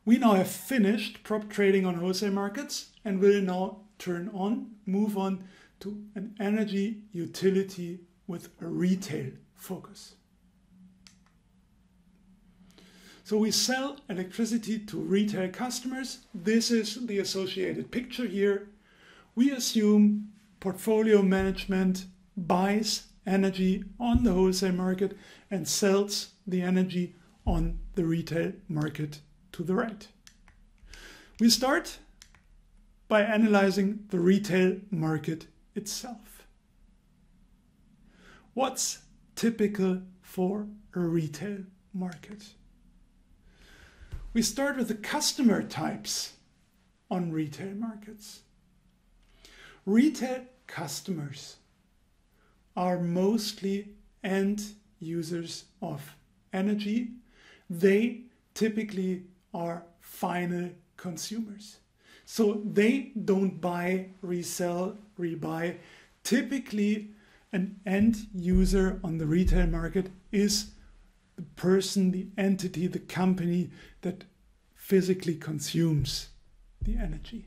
We now have finished prop trading on wholesale markets and will now move on to an energy utility with a retail focus. So we sell electricity to retail customers. This is the associated picture here. We assume portfolio management buys energy on the wholesale market and sells the energy on the retail market to the right. We start by analyzing the retail market itself. What's typical for a retail market? We start with the customer types on retail markets. Retail customers are mostly end users of energy. They typically are final consumers. So they don't buy, resell, rebuy. Typically, an end user on the retail market is the person, the entity, the company that physically consumes the energy.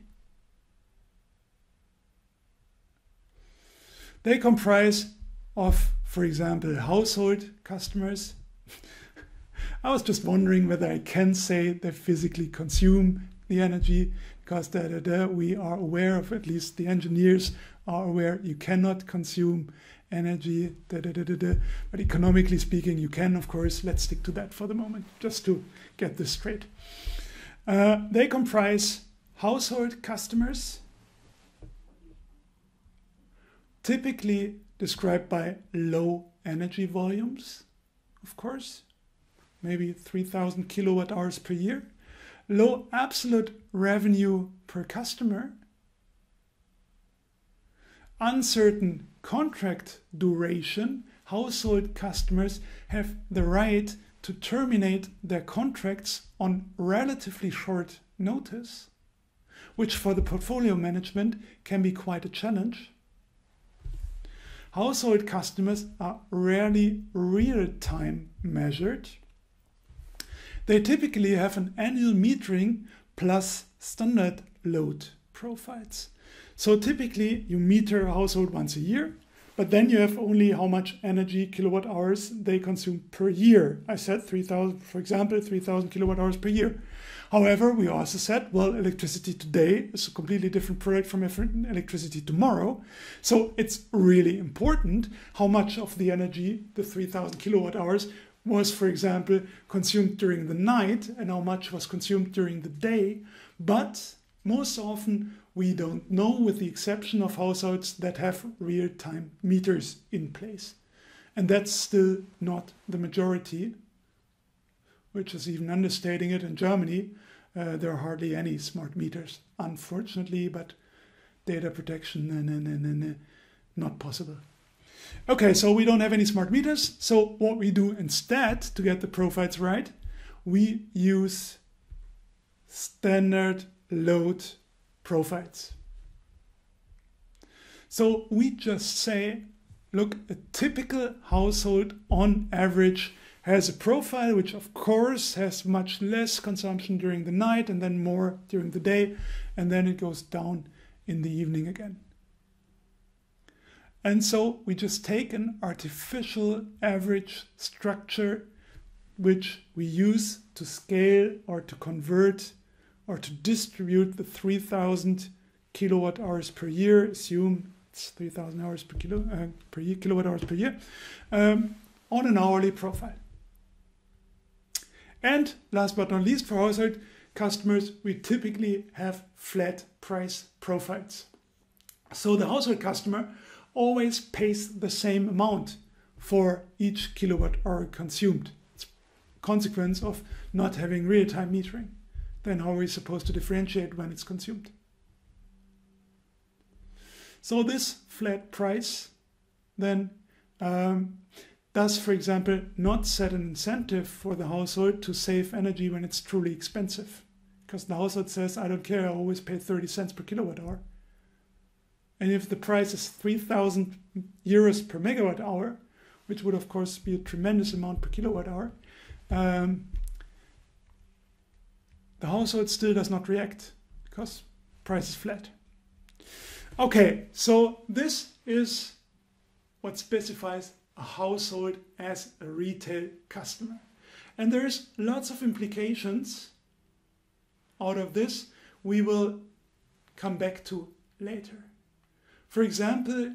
They comprise of, for example, household customers. I was just wondering whether I can say they physically consume the energy, because we are aware of, at least the engineers are aware, you cannot consume energy, but economically speaking you can, of course. Let's stick to that for the moment, just to get this straight. They comprise household customers, typically described by low energy volumes, of course, maybe 3,000 kilowatt hours per year, low absolute revenue per customer, uncertain contract duration. Household customers have the right to terminate their contracts on relatively short notice, which for the portfolio management can be quite a challenge. Household customers are rarely real-time measured. They typically have an annual metering plus standard load profiles. So typically you meter a household once a year, but then you have only how much energy, kilowatt hours they consume per year. I said 3,000, for example, 3,000 kilowatt hours per year. However, we also said, well, electricity today is a completely different product from electricity tomorrow. So it's really important how much of the energy, the 3,000 kilowatt hours, was, for example, consumed during the night and how much was consumed during the day. But most often we don't know, with the exception of households that have real-time meters in place. And that's still not the majority, which is even understating it. In Germany, there are hardly any smart meters, unfortunately, but data protection, not possible. Okay, so we don't have any smart meters. So what we do instead to get the profiles right, we use standard load profiles. So we just say, look, a typical household on average has a profile which of course has much less consumption during the night and then more during the day, and then it goes down in the evening again. And so we just take an artificial average structure which we use to scale or to convert or to distribute the 3,000 kilowatt hours per year, assume it's 3,000 hours per year, kilowatt hours per year, on an hourly profile. And last but not least, for household customers, we typically have flat price profiles. So the household customer always pays the same amount for each kilowatt hour consumed. It's a consequence of not having real-time metering. Then how are we supposed to differentiate when it's consumed? So this flat price then does, for example, not set an incentive for the household to save energy when it's truly expensive. Because the household says, I don't care, I always pay 30 cents per kilowatt hour. And if the price is 3,000 euros per megawatt hour, which would of course be a tremendous amount per kilowatt hour, the household still does not react because price is flat. Okay, so this is what specifies a household as a retail customer. And there's lots of implications out of this we will come back to later. For example,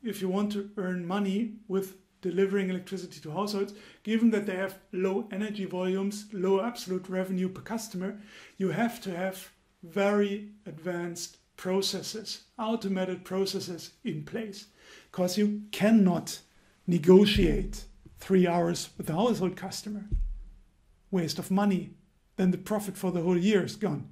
if you want to earn money with delivering electricity to households, given that they have low energy volumes, low absolute revenue per customer, you have to have very advanced processes, automated processes in place, because you cannot negotiate 3 hours with a household customer. Waste of money. Then the profit for the whole year is gone.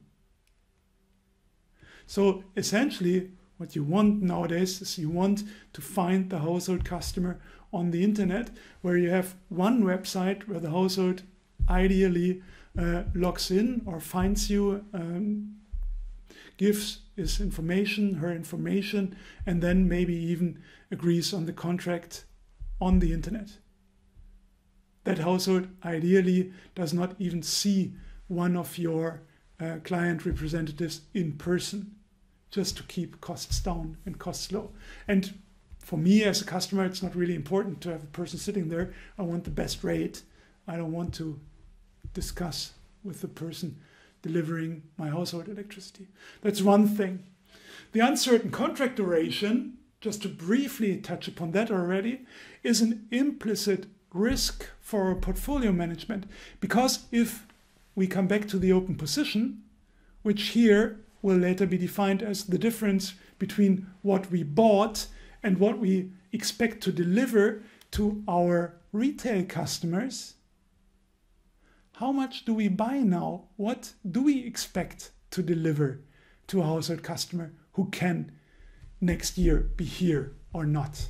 So essentially, what you want nowadays is you want to find the household customer on the internet, where you have one website where the household ideally logs in or finds you, gives his information, her information, and then maybe even agrees on the contract on the internet. That household ideally does not even see one of your client representatives in person, just to keep costs down and costs low. And for me as a customer, it's not really important to have a person sitting there. I want the best rate. I don't want to discuss with the person delivering my household electricity. That's one thing. The uncertain contract duration, just to briefly touch upon that already, is an implicit risk for portfolio management. Because if we come back to the open position, which here will later be defined as the difference between what we bought and what we expect to deliver to our retail customers, how much do we buy now? What do we expect to deliver to a household customer who can next year be here or not?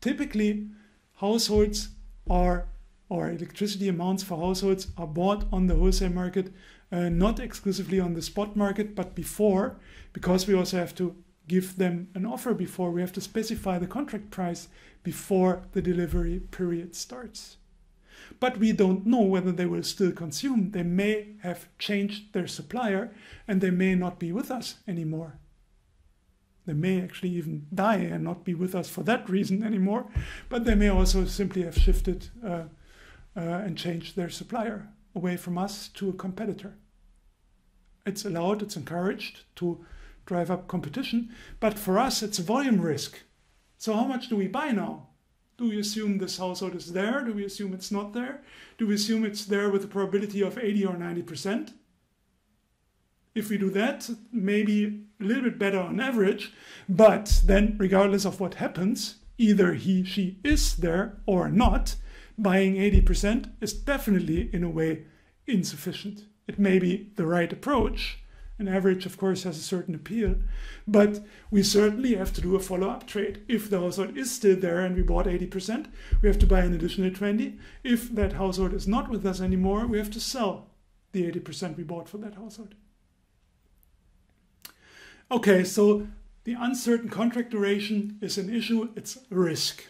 Typically, households are, or electricity amounts for households are bought on the wholesale market, not exclusively on the spot market, but before, because we also have to give them an offer before. We have to specify the contract price before the delivery period starts. But we don't know whether they will still consume. They may have changed their supplier and they may not be with us anymore. They may actually even die and not be with us for that reason anymore, but they may also simply have shifted and changed their supplier away from us to a competitor. It's allowed, it's encouraged to drive up competition, but for us it's a volume risk. So how much do we buy now? Do we assume this household is there? Do we assume it's not there? Do we assume it's there with a probability of 80 or 90%? If we do that, maybe a little bit better on average, but then regardless of what happens, either he, she is there or not, buying 80% is definitely in a way insufficient. It may be the right approach. An average, of course, has a certain appeal, but we certainly have to do a follow-up trade. If the household is still there and we bought 80%, we have to buy an additional 20. If that household is not with us anymore, we have to sell the 80% we bought for that household. Okay, so the uncertain contract duration is an issue. It's a risk.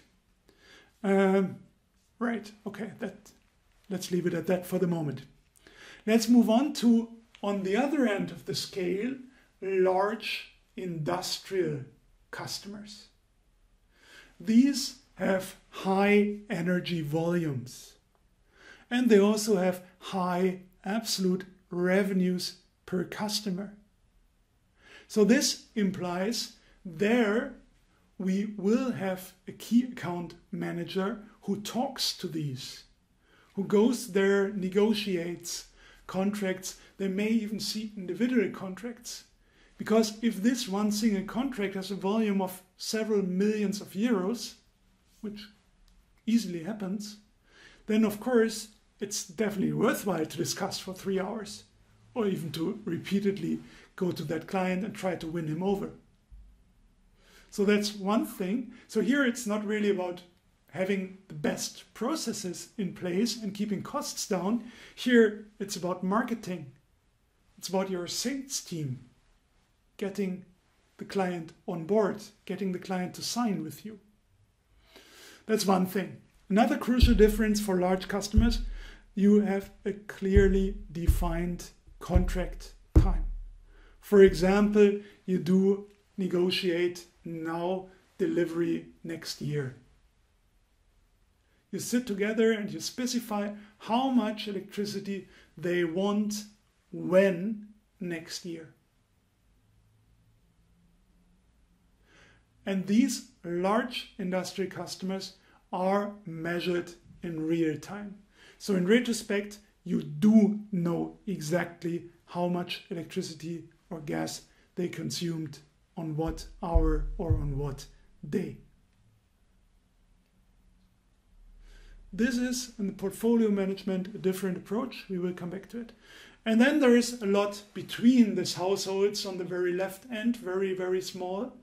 Right, okay, let's leave it at that for the moment. Let's move on to, on the other end of the scale, large industrial customers. These have high energy volumes, and they also have high absolute revenues per customer. So this implies there we will have a key account manager who talks to these, who goes there, negotiates contracts. They may even see individual contracts. Because if this one single contract has a volume of several millions of euros, which easily happens, then of course it's definitely worthwhile to discuss for 3 hours, or even to repeatedly go to that client and try to win him over. So that's one thing. So here it's not really about having the best processes in place and keeping costs down. Here it's about marketing. It's about your sales team getting the client on board, getting the client to sign with you. That's one thing. Another crucial difference for large customers, you have a clearly defined contract time. For example, you do negotiate now, delivery next year. You sit together and you specify how much electricity they want when next year. And these large industry customers are measured in real time. So in retrospect, you do know exactly how much electricity or gas they consumed on what hour or on what day. This is, in the portfolio management, a different approach. We will come back to it. And then there is a lot between these households on the very left end, very, very small,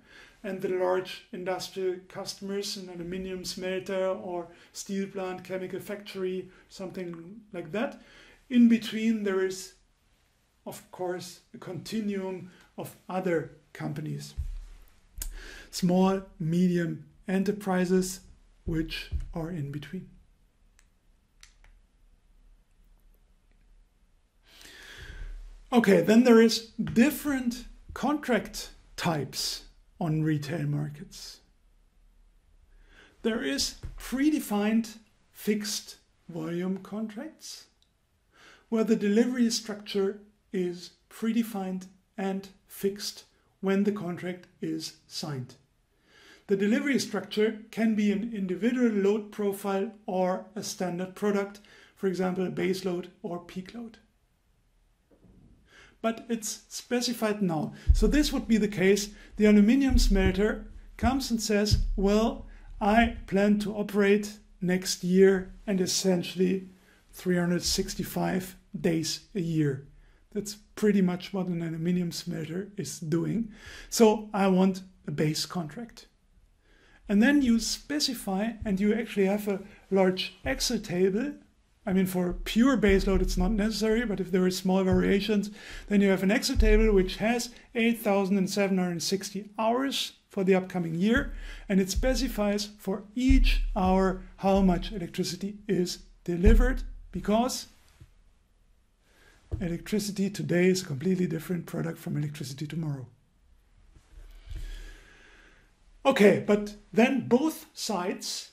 and the large industrial customers, an aluminium smelter or steel plant, chemical factory, something like that. In between, there is, of course, a continuum of other companies. Small, medium enterprises, which are in between. Okay, then there is different contract types on retail markets. There is predefined fixed volume contracts where the delivery structure is predefined and fixed when the contract is signed. The delivery structure can be an individual load profile or a standard product, for example, a base load or peak load. But it's specified now. So this would be the case. The aluminium smelter comes and says, well, I plan to operate next year and essentially 365 days a year. That's pretty much what an aluminium smelter is doing. So I want a base contract. And then you specify, and you actually have a large Excel table. I mean, for pure baseload, it's not necessary, but if there are small variations, then you have an Excel table which has 8,760 hours for the upcoming year, and it specifies for each hour how much electricity is delivered, because electricity today is a completely different product from electricity tomorrow. Okay, but then both sides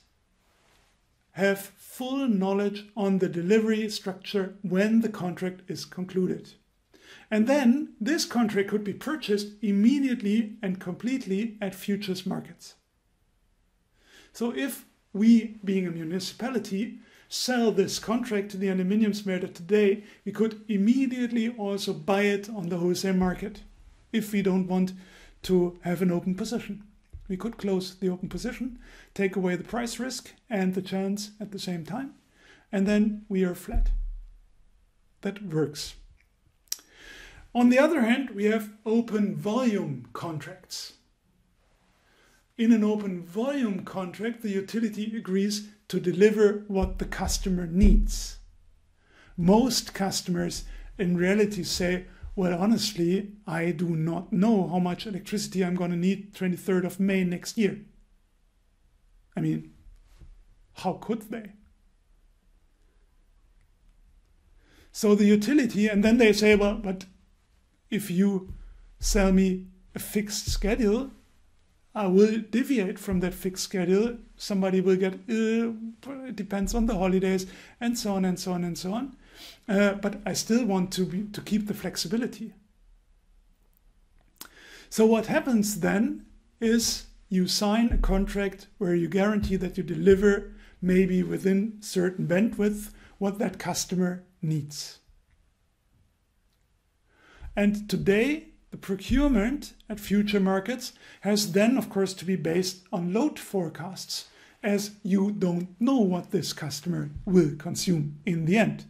have full knowledge on the delivery structure when the contract is concluded. And then this contract could be purchased immediately and completely at futures markets. So if we, being a municipality, sell this contract to the aluminium smelter today, we could immediately also buy it on the wholesale market if we don't want to have an open position. We could close the open position, take away the price risk and the chance at the same time, and then we are flat. That works. On the other hand, we have open volume contracts. In an open volume contract, the utility agrees to deliver what the customer needs. Most customers in reality say, well, honestly, I do not know how much electricity I'm going to need 23rd of May next year. I mean, how could they? So the utility, and then they say, well, but if you sell me a fixed schedule, I will deviate from that fixed schedule. Somebody will get, it depends on the holidays, and so on and so on and so on. But I still want to keep the flexibility. So what happens then is you sign a contract where you guarantee that you deliver maybe within certain bandwidth what that customer needs. And today, the procurement at future markets has then, of course, to be based on load forecasts, as you don't know what this customer will consume in the end.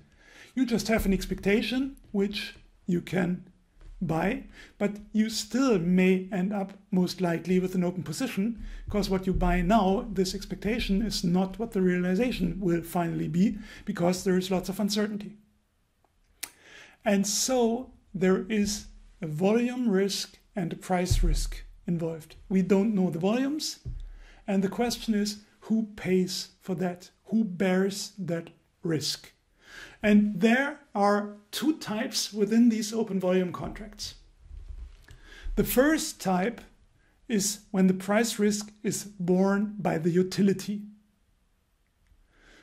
You just have an expectation which you can buy, but you still may end up most likely with an open position, because what you buy now, this expectation, is not what the realization will finally be, because there is lots of uncertainty. And so there is a volume risk and a price risk involved. We don't know the volumes. And the question is, who pays for that? Who bears that risk? And there are two types within these open volume contracts. The first type is when the price risk is borne by the utility.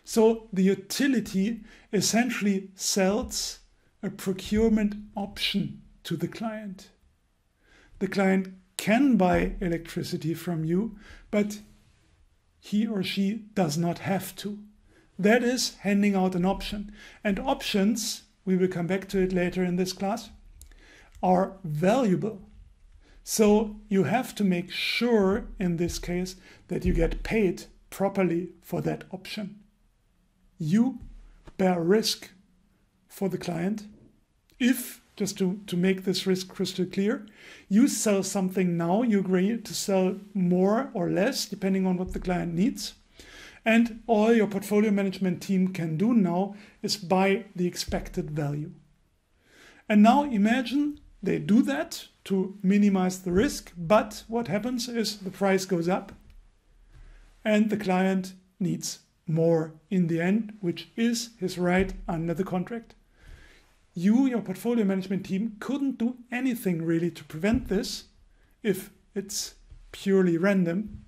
So the utility essentially sells a procurement option to the client. The client can buy electricity from you, but he or she does not have to. That is handing out an option. And options, we will come back to it later in this class, are valuable. So you have to make sure in this case that you get paid properly for that option. You bear risk for the client if, just to make this risk crystal clear, you sell something now, you agree to sell more or less depending on what the client needs. And all your portfolio management team can do now is buy the expected value. And now imagine they do that to minimize the risk, but what happens is the price goes up and the client needs more in the end, which is his right under the contract. You, your portfolio management team, couldn't do anything really to prevent this if it's purely random.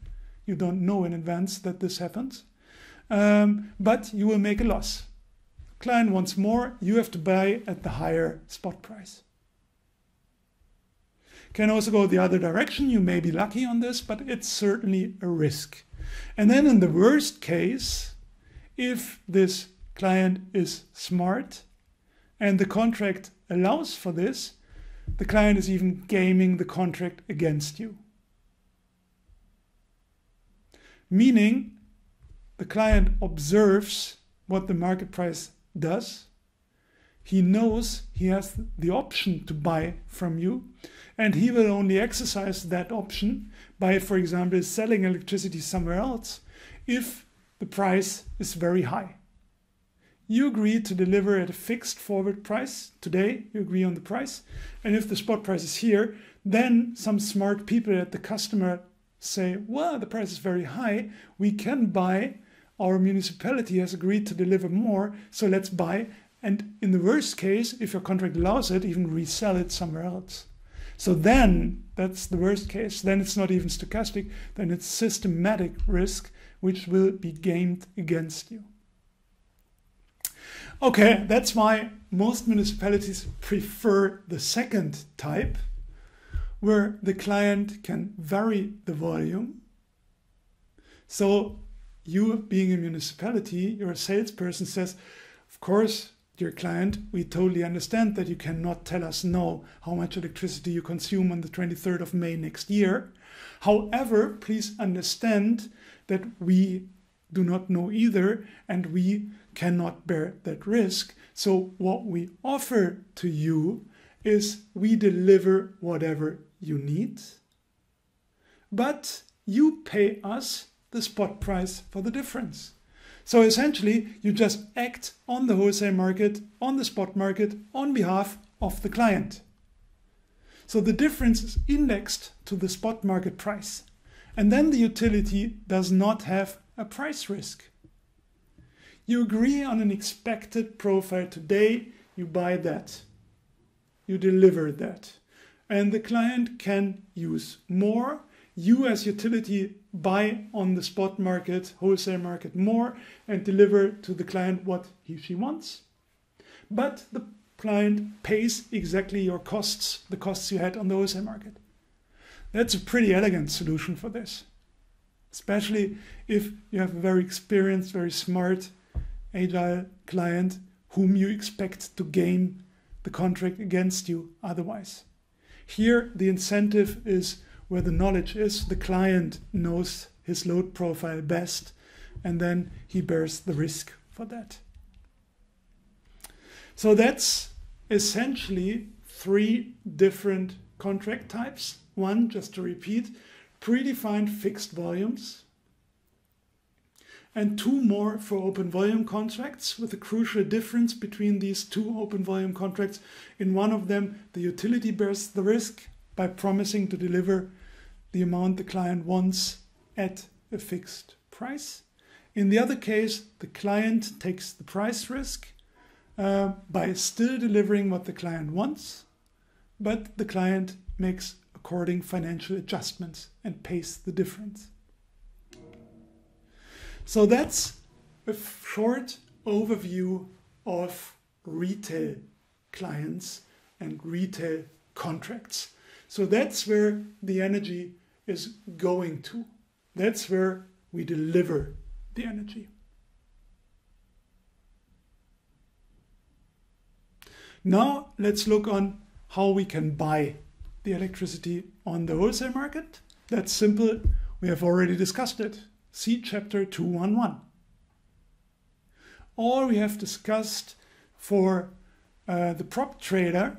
You don't know in advance that this happens. But you will make a loss. Client wants more, you have to buy at the higher spot price. Can also go the other direction. You may be lucky on this, but it's certainly a risk. And then in the worst case, if this client is smart and the contract allows for this, the client is even gaming the contract against you. Meaning, the client observes what the market price does. He knows he has the option to buy from you, and he will only exercise that option by, for example, selling electricity somewhere else if the price is very high. You agree to deliver at a fixed forward price. Today, you agree on the price. And if the spot price is here, then some smart people at the customer say, well, the price is very high. We can buy. Our municipality has agreed to deliver more, so let's buy. And in the worst case, if your contract allows it, even resell it somewhere else. So then, that's the worst case. Then it's not even stochastic. Then it's systematic risk, which will be gamed against you. Okay, that's why most municipalities prefer the second type, where the client can vary the volume. So you, being a municipality, your salesperson says, of course, dear client, we totally understand that you cannot tell us now how much electricity you consume on the 23rd of May next year. However, please understand that we do not know either, and we cannot bear that risk. So what we offer to you is we deliver whatever you need, but you pay us the spot price for the difference. So essentially, you just act on the wholesale market, on the spot market, on behalf of the client. So the difference is indexed to the spot market price. And then the utility does not have a price risk. You agree on an expected profile today, you buy that. You deliver that. And the client can use more. You as utility buy on the spot market, wholesale market more, and deliver to the client what she wants. But the client pays exactly your costs, the costs you had on the wholesale market. That's a pretty elegant solution for this. Especially if you have a very experienced, very smart, agile client whom you expect to game the contract against you otherwise. Here, the incentive is where the knowledge is. The client knows his load profile best, and then he bears the risk for that. So that's essentially 3 different contract types. One, just to repeat, predefined fixed volumes, and 2 more for open volume contracts, with a crucial difference between these 2 open volume contracts. In one of them, the utility bears the risk by promising to deliver the amount the client wants at a fixed price. In the other case, the client takes the price risk by still delivering what the client wants, but the client makes according financial adjustments and pays the difference. So that's a short overview of retail clients and retail contracts. So that's where the energy is going to. That's where we deliver the energy. Now let's look on how we can buy the electricity on the wholesale market. That's simple. We have already discussed it. See chapter 211. Or we have discussed for the prop trader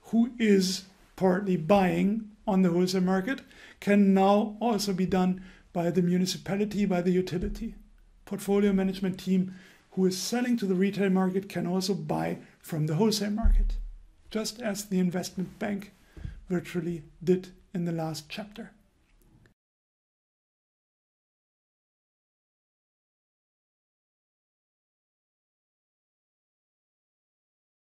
who is partly buying on the wholesale market can now also be done by the municipality, by the utility. Portfolio management team who is selling to the retail market can also buy from the wholesale market, just as the investment bank virtually did in the last chapter.